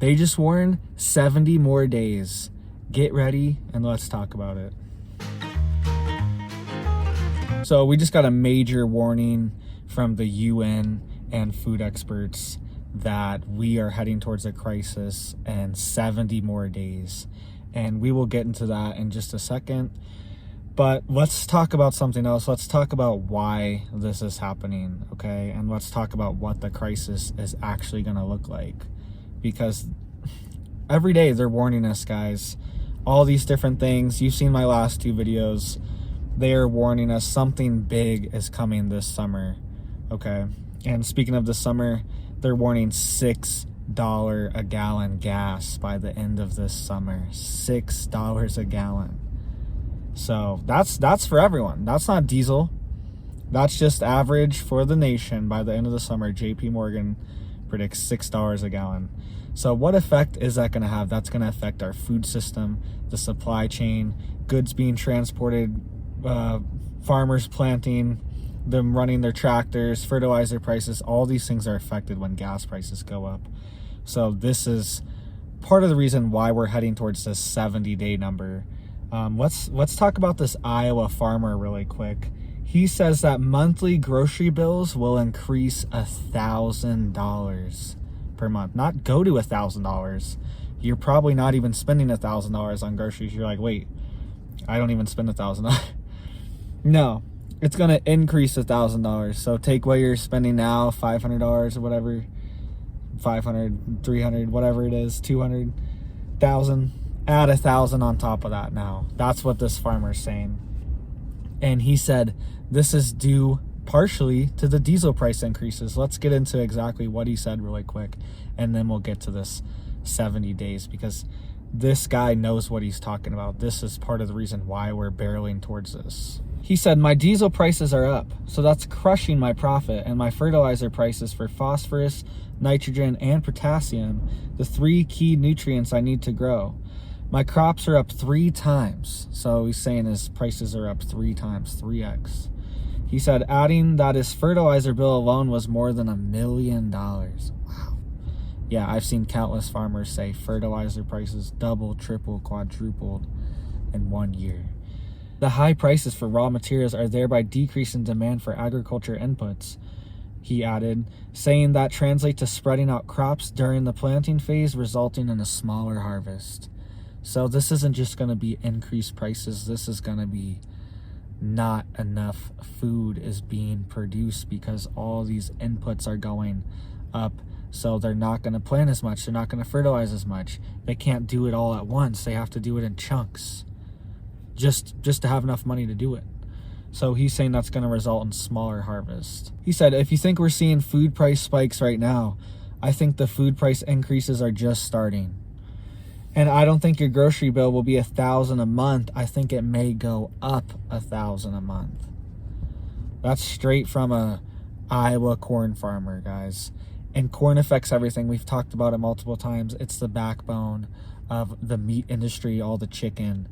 They just warned 70 more days. Get ready and let's talk about it. So we just got a major warning from the UN and food experts that we are heading towards a crisis in 70 more days. And we will get into that in just a second. But let's talk about something else. Let's talk about why this is happening, okay? And let's talk about what the crisis is actually going to look like. Because every day they're warning us, guys. All these different things. You've seen my last 2 videos. They are warning us something big is coming this summer, okay? And speaking of the summer, they're warning $6 a gallon gas by the end of this summer. $6 a gallon. So that's for everyone. That's not diesel. That's just average for the nation. By the end of the summer, JP Morgan predicts $6 a gallon. So what effect is that going to have? That's going to affect our food system, the supply chain, goods being transported, farmers planting, them running their tractors, fertilizer prices. All these things are affected when gas prices go up. So this is part of the reason why we're heading towards this 70-day number. Let's talk about this Iowa farmer really quick. He says that monthly grocery bills will increase $1,000 per month. Not go to $1,000. You're probably not even spending $1,000 on groceries. You're like, wait, I don't even spend $1,000. No, it's gonna increase $1,000. So take what you're spending now, $500 or whatever, 500, 300, whatever it is, 200,000. Add 1,000 on top of that now. That's what this farmer's saying. And he said this is due partially to the diesel price increases. Let's get into exactly what he said really quick, and then we'll get to this 70 days, because this guy knows what he's talking about. This is part of the reason why we're barreling towards this. He said, my diesel prices are up, so that's crushing my profit, and my fertilizer prices for phosphorus, nitrogen, and potassium, the 3 key nutrients I need to grow. My crops are up 3 times. So he's saying his prices are up 3 times, 3x. He said adding that his fertilizer bill alone was more than $1 million. Wow. Yeah, I've seen countless farmers say fertilizer prices doubled, tripled, quadrupled in 1 year. The high prices for raw materials are thereby decreasing demand for agriculture inputs, he added, saying that translates to spreading out crops during the planting phase, resulting in a smaller harvest. So this isn't just going to be increased prices. This is going to be not enough food is being produced because all these inputs are going up. So they're not going to plant as much. They're not going to fertilize as much. They can't do it all at once. They have to do it in chunks just to have enough money to do it. So he's saying that's going to result in smaller harvest. He said, if you think we're seeing food price spikes right now, I think the food price increases are just starting. And I don't think your grocery bill will be $1,000 a month. I think it may go up $1,000 a month. That's straight from a Iowa corn farmer, guys. And corn affects everything. We've talked about it multiple times. It's the backbone of the meat industry, all the chicken,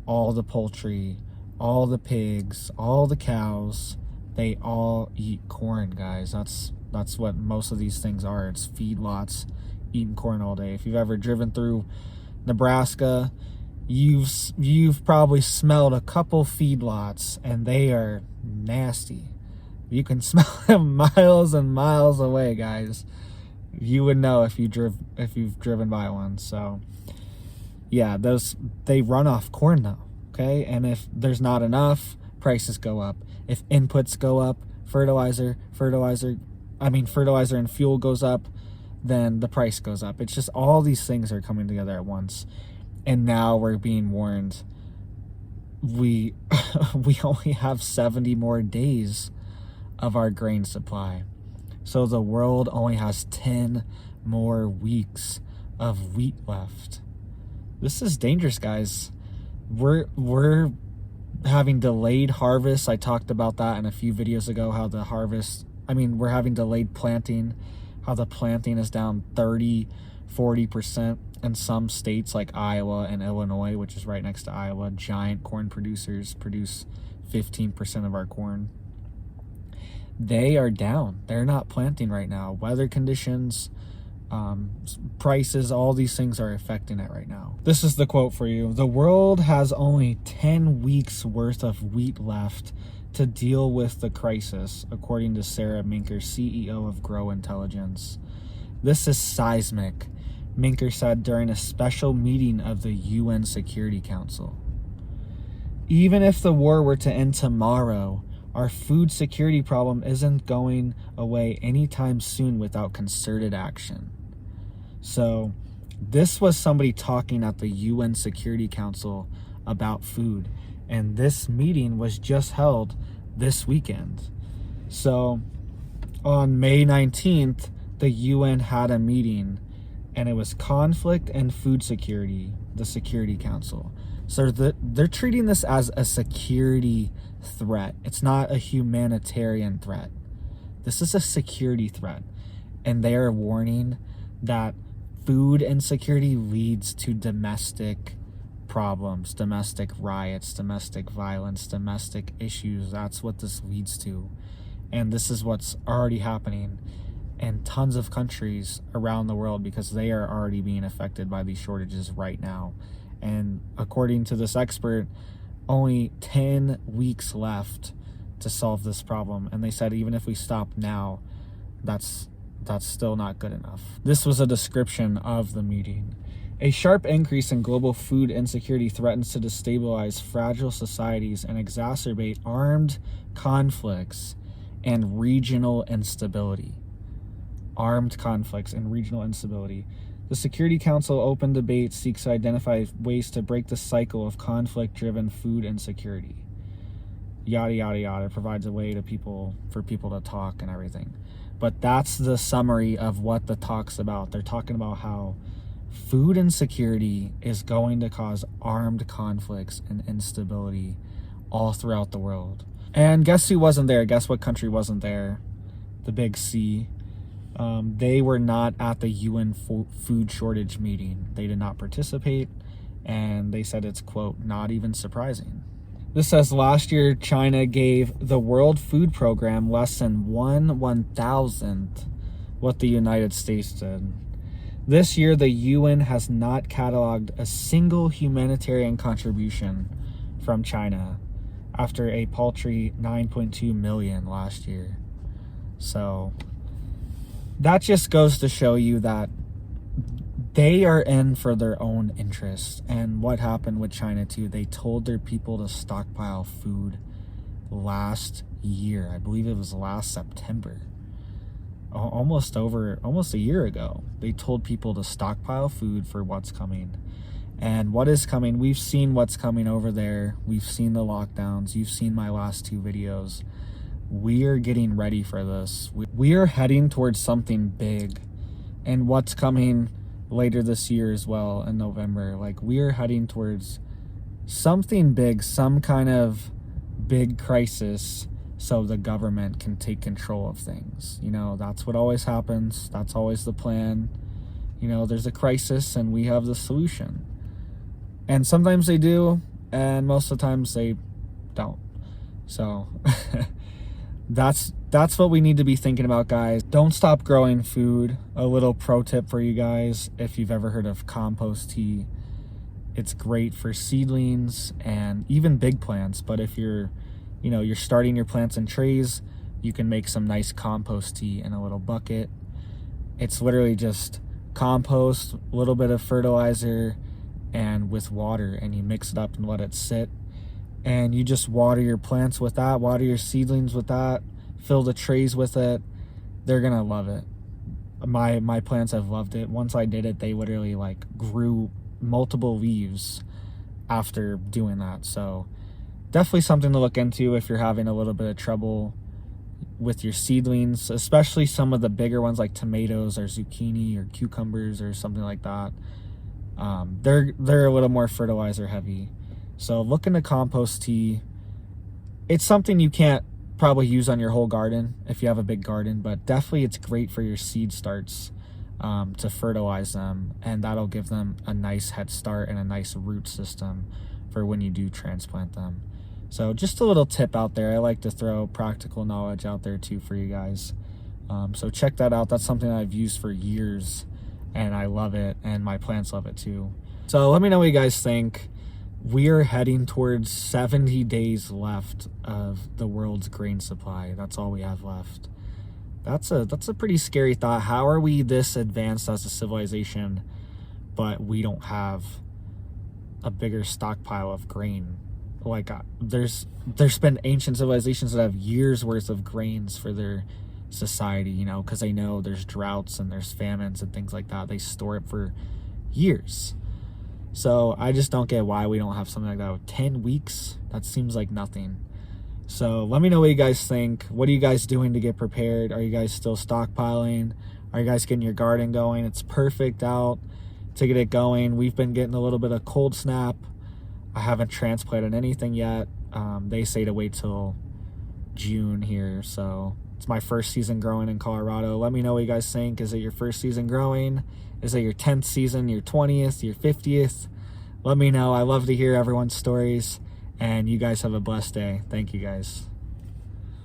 all the poultry, all the pigs, all the cows. They all eat corn, guys. That's what most of these things are. It's feedlots eating corn all day. If you've ever driven through Nebraska, you've probably smelled a couple feedlots, and they are nasty. You can smell them miles and miles away, guys. You would know if you've driven by one. So yeah, they run off corn though, okay? And if there's not enough, prices go up. If inputs go up, fertilizer and fuel goes up, then the price goes up. It's just all these things are coming together at once. And now we're being warned we only have 70 more days of our grain supply. So the world only has 10 more weeks of wheat left. This is dangerous, guys. We're having delayed harvests. I talked about that in a few videos ago, how the harvest, we're having delayed planting, how the planting is down 30-40% in some states like Iowa and Illinois, which is right next to Iowa. Giant corn producers produce 15% of our corn. They are down. They're not planting right now. Weather conditions, prices, all these things are affecting it right now. This is the quote for you. The world has only 10 weeks worth of wheat left to deal with the crisis, according to Sarah Minker, CEO of Grow Intelligence. This is seismic, Minker said during a special meeting of the UN Security Council. Even if the war were to end tomorrow, our food security problem isn't going away anytime soon without concerted action. So this was somebody talking at the UN Security Council about food. And this meeting was just held this weekend. So on May 19th, the UN had a meeting, and it was conflict and food security, the Security Council. So they're treating this as a security threat. It's not a humanitarian threat. This is a security threat. And they are warning that food insecurity leads to domestic problems, domestic riots, domestic violence, domestic issues. That's what this leads to. And this is what's already happening in tons of countries around the world, because they are already being affected by these shortages right now. And according to this expert, only 10 weeks left to solve this problem. And they said even if we stop now, that's still not good enough. This was a description of the meeting. A sharp increase in global food insecurity threatens to destabilize fragile societies and exacerbate armed conflicts and regional instability. Armed conflicts and regional instability. The Security Council open debate seeks to identify ways to break the cycle of conflict-driven food insecurity. Yada, yada, yada. Provides a way for people to talk and everything. But that's the summary of what the talk's about. They're talking about how food insecurity is going to cause armed conflicts and instability all throughout the world. And guess who wasn't there? Guess what country wasn't there? The big C. They were not at the UN food shortage meeting. They did not participate, and they said it's, quote, not even surprising. This says last year, China gave the World Food Program less than 1/1000th what the United States did. This year, the UN has not cataloged a single humanitarian contribution from China after a paltry 9.2 million last year. So that just goes to show you that they are in for their own interests. And what happened with China too, they told their people to stockpile food last year. I believe it was last September. Almost a year ago. They told people to stockpile food for what's coming. And what is coming, we've seen what's coming over there. We've seen the lockdowns. You've seen my last two videos. We are getting ready for this. We are heading towards something big. And what's coming later this year as well in November. Like, we are heading towards something big, some kind of big crisis, so the government can take control of things. You know, that's what always happens. That's always the plan. You know, there's a crisis and we have the solution. And sometimes they do, and most of the times they don't. So that's what we need to be thinking about, guys. Don't stop growing food. A little pro tip for you guys, if you've ever heard of Compost Tea, it's great for seedlings and even big plants. But if you're starting your plants in trays, you can make some nice compost tea in a little bucket. It's literally just compost, a little bit of fertilizer, and with water, and you mix it up and let it sit. And you just water your plants with that, water your seedlings with that, fill the trays with it. They're gonna love it. My plants have loved it. Once I did it, they literally grew multiple leaves after doing that. So definitely something to look into if you're having a little bit of trouble with your seedlings, especially some of the bigger ones like tomatoes or zucchini or cucumbers or something like that. They're a little more fertilizer heavy. So look into compost tea. It's something you can't probably use on your whole garden if you have a big garden, but definitely it's great for your seed starts to fertilize them, and that'll give them a nice head start and a nice root system for when you do transplant them. So just a little tip out there. I like to throw practical knowledge out there too for you guys. So check that out. That's something I've used for years. and I love it, and my plants love it too. So let me know what you guys think. We are heading towards 70 days left of the world's grain supply. That's all we have left. That's a pretty scary thought. How are we this advanced as a civilization, but we don't have a bigger stockpile of grain? Like, there's been ancient civilizations that have years worth of grains for their society, you know, because they know there's droughts and there's famines and things like that. They store it for years. So I just don't get why we don't have something like that with 10 weeks. That seems like nothing. So let me know what you guys think. What are you guys doing to get prepared? Are you guys still stockpiling? Are you guys getting your garden going? It's perfect out to get it going. We've been getting a little bit of cold snap. I haven't transplanted anything yet. They say to wait till June here. So it's my first season growing in Colorado. Let me know what you guys think. Is it your first season growing? Is it your 10th season, your 20th, your 50th? Let me know. I love to hear everyone's stories. And you guys have a blessed day. Thank you guys.